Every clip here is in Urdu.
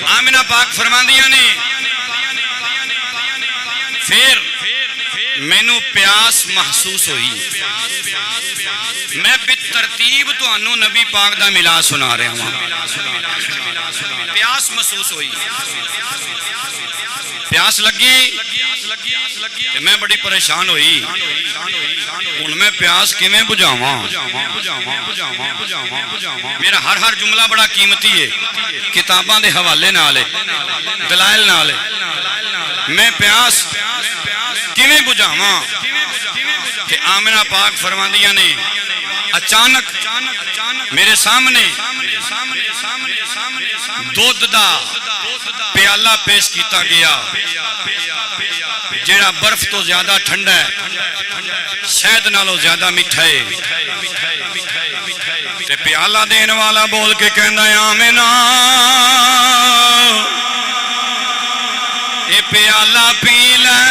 آمنہ پاک فرماندیاں نے پھر مینوں پیاس محسوس ہوئی، میں بالترتیب تانوں نبی پاک دا ملا سنا رہا ہوں۔ پیاس محسوس ہوئی، پیاس لگی میں بڑی پریشان ہوئی، ہن میں پیاس کیویں بجھاواں؟ میرا ہر جملہ بڑا قیمتی ہے، کتاباں دے حوالے نال ہے، دلائل نال ہے۔ میں پیاس کیویں بجھاواں کہ آمنہ پاک فرماندیاں نے اچانک میرے سامنے دودھ دا پیالہ پیش کیتا گیا، جیڑا برف تو زیادہ ٹھنڈا ہے، شہد نالوں زیادہ میٹھا ہے۔ تے پیالہ دین والا بول کے کہندا ہے آمنہ اے پیالہ پی لے،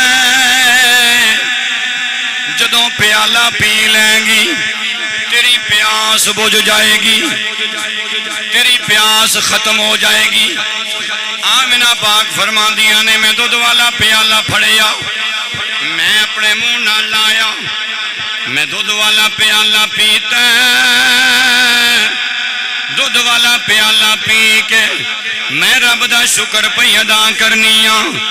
جدوں پیالہ پی لیں گی تیری پیاس بجھ جائے گی، تیری پیاس ختم ہو جائے گی۔ آمنہ پاک فرماندیاں نے میں دودھ والا پیالہ پھڑیا، میں اپنے منہ نہ لایا، میں دودھ والا پیالہ پیتا، دودھ والا پیالہ پی کے میں رب دا شکر پہ ادا کرنی ہاں۔